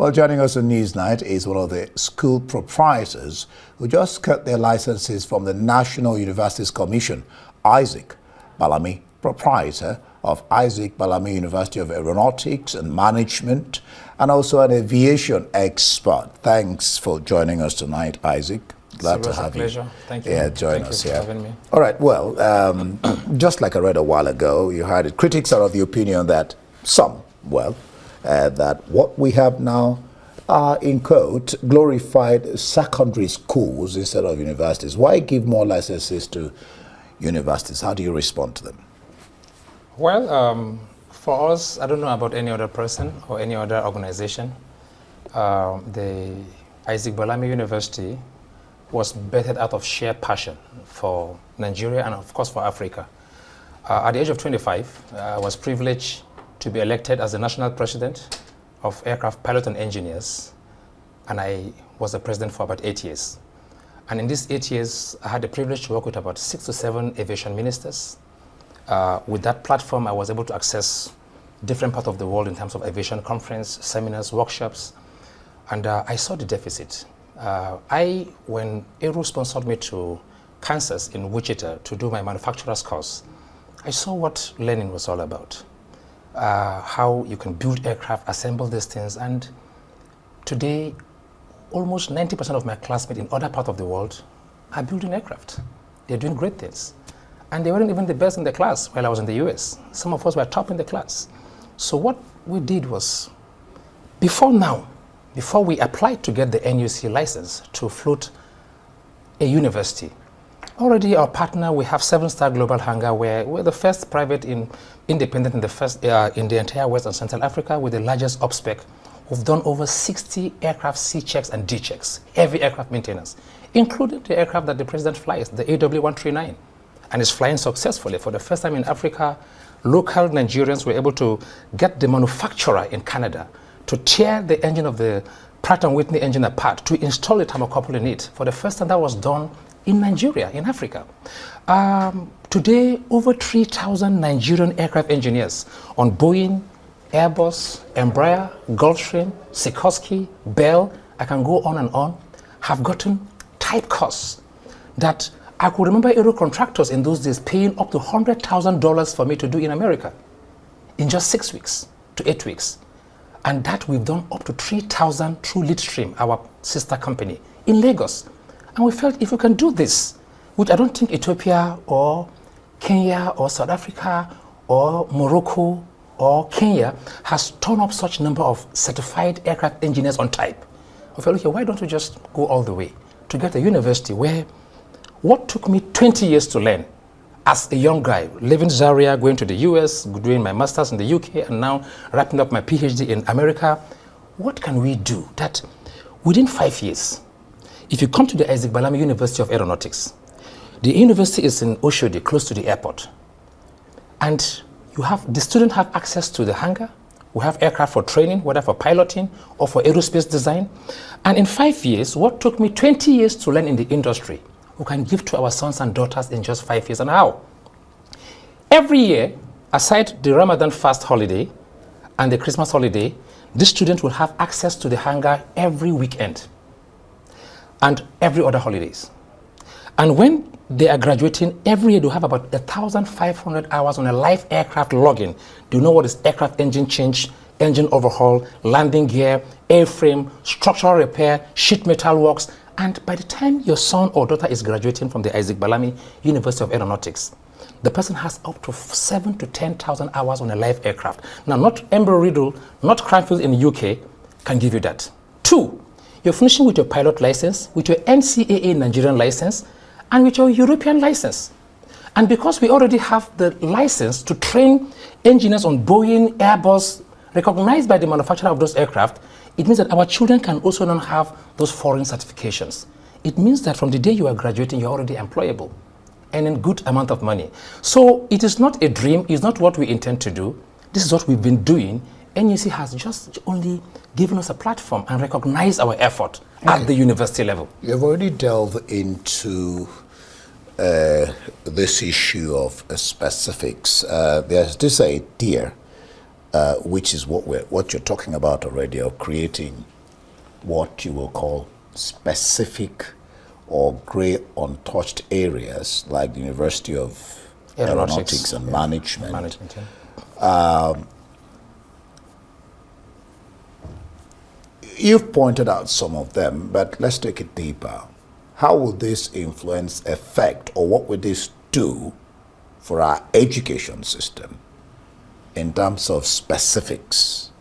Well, joining us on Newsnight is one of the school proprietors who just got their licenses from the National Universities Commission, Isaac Balami, proprietor of Isaac Balami University of Aeronautics and Management, and also an aviation expert. Thanks for joining us tonight, Isaac. Glad to have you. It's a pleasure. Thank you. Yeah, join us here. Thank you for having me. All right, well, just like I read a while ago, you heard it. Critics are of the opinion that that what we have now are, in quote, glorified secondary schools instead of universities. Why give more licenses to universities? How do you respond to them? Well, for us, I don't know about any other person or any other organization. The Isaac Balami University was birthed out of sheer passion for Nigeria and, of course, for Africa. At the age of 25, I was privileged to be elected as the national president of aircraft pilots and engineers, and I was the president for about 8 years. And in these 8 years, I had the privilege to work with about 6 to 7 aviation ministers. With that platform, I was able to access different parts of the world in terms of aviation conference, seminars, workshops, and I saw the deficit. When Aero sponsored me to Kansas in Wichita to do my manufacturer's course, I saw what learning was all about. How you can build aircraft, assemble these things, and today almost 90% of my classmates in other parts of the world are building aircraft. They're doing great things. And they weren't even the best in the class while I was in the US. Some of us were top in the class. So what we did was, before we applied to get the NUC license to float a university, already our partner, we have 7-star Global Hangar, where we're the first private independent in the entire West and Central Africa with the largest up-spec. We've done over 60 aircraft C checks and D checks, heavy aircraft maintenance, including the aircraft that the president flies, the AW139, and is flying successfully. For the first time in Africa, local Nigerians were able to get the manufacturer in Canada to tear the engine of the Pratt & Whitney engine apart to install a thermocouple in it. For the first time, that was done in Nigeria, in Africa. Today, over 3,000 Nigerian aircraft engineers on Boeing, Airbus, Embraer, Gulfstream, Sikorsky, Bell, I can go on, have gotten type course that I could remember aero contractors in those days paying up to $100,000 for me to do in America in just 6 weeks to 8 weeks. And that we've done up to 3,000 through Leadstream, our sister company, in Lagos. And we felt if we can do this, which I don't think Ethiopia or Kenya or South Africa or Morocco or Kenya has turned up such number of certified aircraft engineers on type. We felt, okay, why don't we just go all the way to get a university where what took me 20 years to learn as a young guy, living Zaria, going to the US, doing my master's in the UK, and now wrapping up my PhD in America, what can we do that within 5 years, if you come to the Isaac Balami University of Aeronautics, the university is in Oshodi, close to the airport, and the students have access to the hangar. We have aircraft for training, whether for piloting or for aerospace design. And in 5 years, what took me 20 years to learn in the industry, we can give to our sons and daughters in just 5 years. And how? Every year, aside the Ramadan fast holiday and the Christmas holiday, this student will have access to the hangar every weekend and every other holidays. And when they are graduating, every year they have about 1,500 hours on a live aircraft login. Do you know what is aircraft engine change, engine overhaul, landing gear, airframe, structural repair, sheet metal works? And by the time your son or daughter is graduating from the Isaac Balami University of Aeronautics, the person has up to 7,000 to 10,000 hours on a live aircraft. Now, not Embry-Riddle, not Cranfield in the UK can give you that. 2, you're finishing with your pilot license, with your NCAA Nigerian license, and with your European license. And because we already have the license to train engineers on Boeing, Airbus, recognized by the manufacturer of those aircraft, it means that our children can also now have those foreign certifications. It means that from the day you are graduating, you're already employable, earning good amount of money. So it is not a dream, it's not what we intend to do. This is what we've been doing. NUC has just only given us a platform and recognized our effort at the university level. You've already delved into this issue of specifics. There's this idea, which is what you're talking about already, of creating what you will call specific or gray untouched areas like the University of Aeronautics and Management. You've pointed out some of them, but let's take it deeper. How will this influence, affect, or what will this do for our education system in terms of specifics?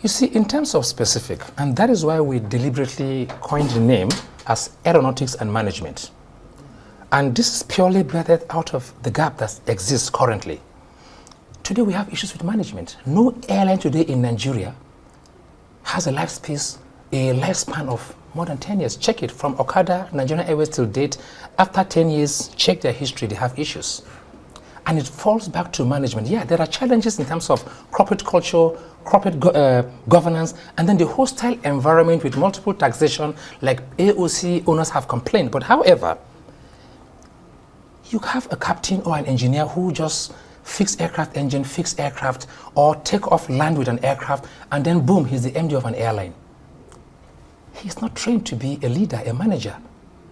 You see, in terms of specific, and that is why we deliberately coined the name as Aeronautics and Management. And this is purely birthed out of the gap that exists currently. Today we have issues with management. No airline today in Nigeria has a lifespan of more than 10 years. Check it, from Okada, Nigerian Airways till date, after 10 years, check their history, they have issues. And it falls back to management. Yeah, there are challenges in terms of corporate culture, corporate governance, and then the hostile environment with multiple taxation, like AOC owners have complained. But however, you have a captain or an engineer who just fix aircraft engine, fix aircraft, or take off land with an aircraft, and then boom, he's the MD of an airline. He's not trained to be a leader, a manager.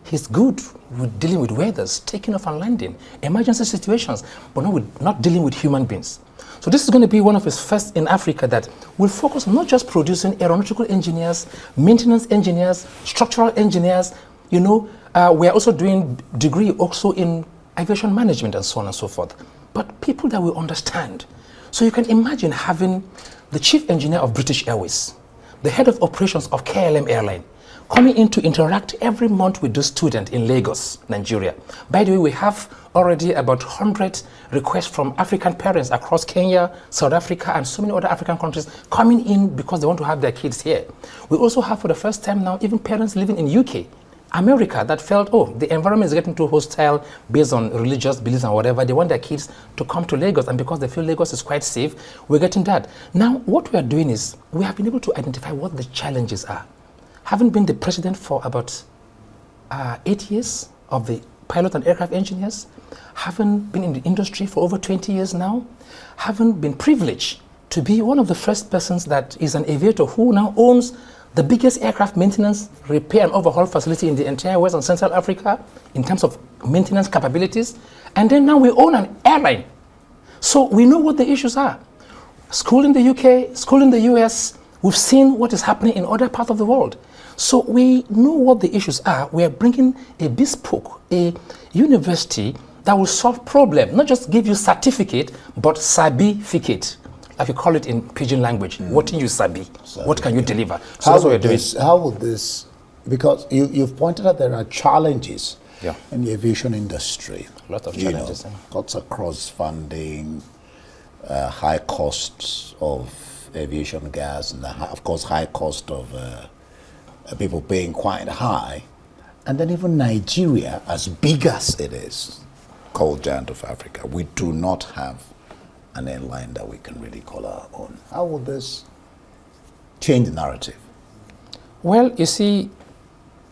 He's good with dealing with weathers, taking off and landing, emergency situations, but not dealing with human beings. So this is going to be one of his first in Africa that will focus on not just producing aeronautical engineers, maintenance engineers, structural engineers. You know, we are also doing degree also in aviation management and so on and so forth. But people that will understand. So you can imagine having the chief engineer of British Airways, the head of operations of KLM Airline, coming in to interact every month with the student in Lagos, Nigeria. By the way, we have already about 100 requests from African parents across Kenya, South Africa, and so many other African countries coming in because they want to have their kids here. We also have for the first time now even parents living in UK, America, that felt, oh, the environment is getting too hostile based on religious beliefs and whatever. They want their kids to come to Lagos, and because they feel Lagos is quite safe, we're getting that. Now, what we are doing is we have been able to identify what the challenges are. Having been the president for about 8 years of the pilot and aircraft engineers, having been in the industry for over 20 years now, having been privileged to be one of the first persons that is an aviator who now owns the biggest aircraft maintenance, repair and overhaul facility in the entire West and Central Africa in terms of maintenance capabilities. And then now we own an airline. So we know what the issues are. School in the UK, school in the US, we've seen what is happening in other parts of the world. So we know what the issues are. We are bringing a bespoke, a university that will solve problems, not just give you certificate, but sabi-ficate. Like you call it in pidgin language. What do you sabi? What can you deliver? So that's what we're doing. How will this, because you've pointed out there are challenges in the aviation industry. A lot of challenges. Cuts across funding, high costs of aviation gas, and of course high cost of people paying quite high. And then even Nigeria, as big as it is, called giant of Africa, we do not have an airline that we can really call our own. How will this change the narrative? Well, you see,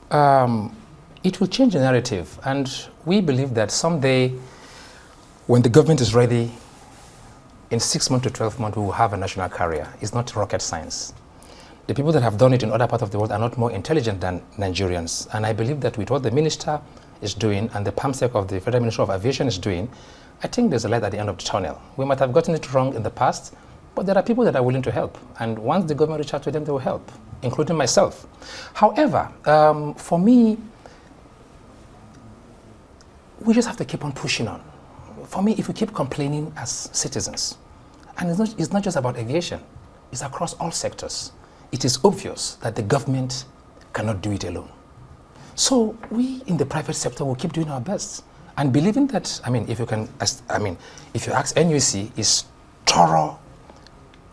it will change the narrative, and we believe that someday, when the government is ready, in 6 months to 12 months, we will have a national carrier. It's not rocket science. The people that have done it in other parts of the world are not more intelligent than Nigerians, and I believe that with what the minister is doing and the PAMSEC of the Federal Ministry of Aviation is doing, I think there's a light at the end of the tunnel. We might have gotten it wrong in the past, but there are people that are willing to help. And once the government reaches out to them, they will help, including myself. However, for me, we just have to keep on pushing on. For me, if we keep complaining as citizens, and it's not just about aviation, it's across all sectors, it is obvious that the government cannot do it alone. So we in the private sector will keep doing our best. And believing that, if you ask NUC, it's thorough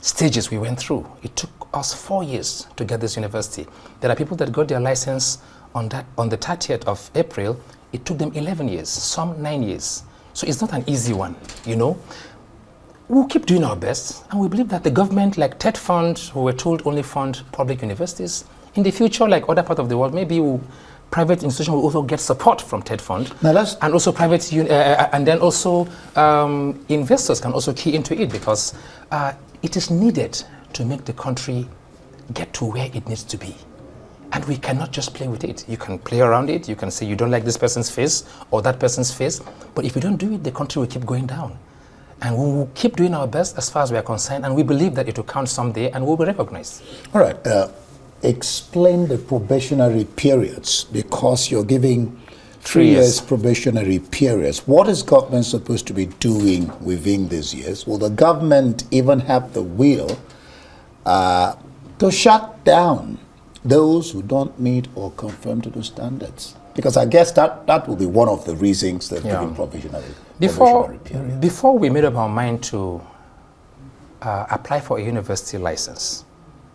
stages we went through. It took us 4 years to get this university. There are people that got their license on the 30th of April. It took them 11 years, some 9 years. So it's not an easy one, you know. We'll keep doing our best, and we believe that the government, like TED Fund, who were told only fund public universities, in the future, like other parts of the world, maybe private institutions will also get support from TED Fund, and also private, and then also investors can also key into it, because it is needed to make the country get to where it needs to be. And we cannot just play with it. You can play around it. You can say you don't like this person's face or that person's face. But if you don't do it, the country will keep going down. And we will keep doing our best as far as we are concerned. And we believe that it will count someday and we'll be recognized. All right. Explain the probationary periods, because you're giving 3 years probationary periods. What is government supposed to be doing within these years? Will the government even have the will to shut down those who don't meet or conform to the standards? Because I guess that will be one of the reasons they're giving probationary period. Before we made up our mind to apply for a university license,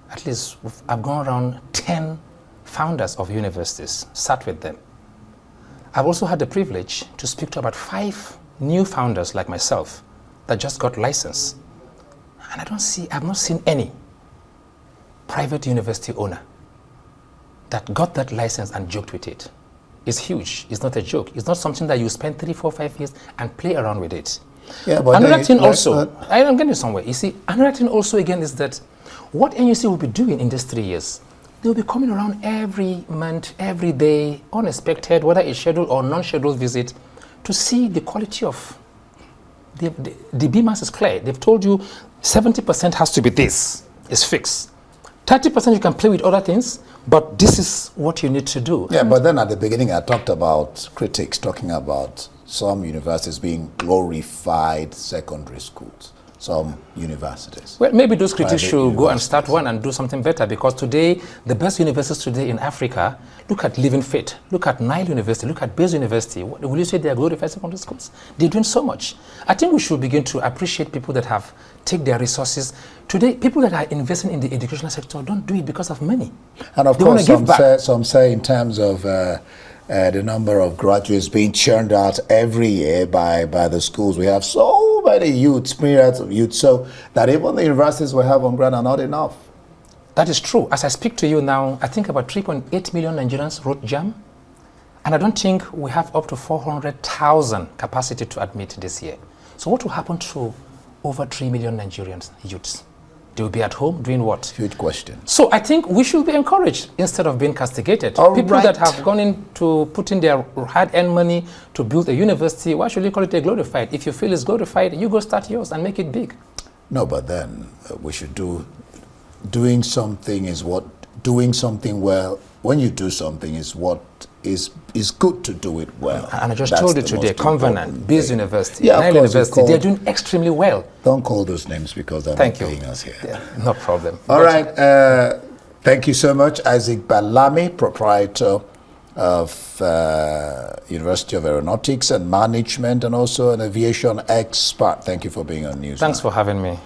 at least I've gone around 10 founders of universities, sat with them. I've also had the privilege to speak to about 5 new founders like myself that just got licensed. And I've not seen any private university owner that got that license and joked with it. It's huge. It's not a joke. It's not something that you spend 3, 4, 5 years and play around with it. Yeah, but another thing also, I'm getting somewhere. You see, another thing also again is that what NUC will be doing in these 3 years, they'll be coming around every month, every day, unexpected, whether it's scheduled or non-scheduled visit, to see the quality of the BMAS is clear. They've told you 70% has to be this, it's fixed. 30% you can play with other things, but this is what you need to do. Yeah, but then at the beginning I talked about critics talking about some universities being glorified secondary schools. Some universities. Well, maybe those critics should go and start one and do something better, because today, the best universities today in Africa, look at Living Faith, look at Nile University, look at Bayes University. Will you say they are glorified secondary schools? They're doing so much. I think we should begin to appreciate people that have taken their resources. Today, people that are investing in the educational sector don't do it because of money. And of course, some say in terms of the number of graduates being churned out every year by the schools. We have so many youths, myriads of youth, so that even the universities we have on ground are not enough. That is true. As I speak to you now, I think about 3.8 million Nigerians wrote JAM, and I don't think we have up to 400,000 capacity to admit this year. So what will happen to over 3 million Nigerians youths? They will be at home doing what? Huge question. So I think we should be encouraged instead of being castigated. People that have gone into putting their hard-earned money to build a university, why should you call it a glorified? If you feel it's glorified, you go start yours and make it big. No, but then we should doing something well. When you do something is what is good to do it well. And I just told you today, Covenant, Bayes University, Nile University, they're doing extremely well. Don't call those names because they're not paying us here. Yeah, no problem. All right. Thank you so much, Isaac Balami, proprietor of University of Aeronautics and Management, and also an aviation expert. Thank you for being on News. Thanks for having me.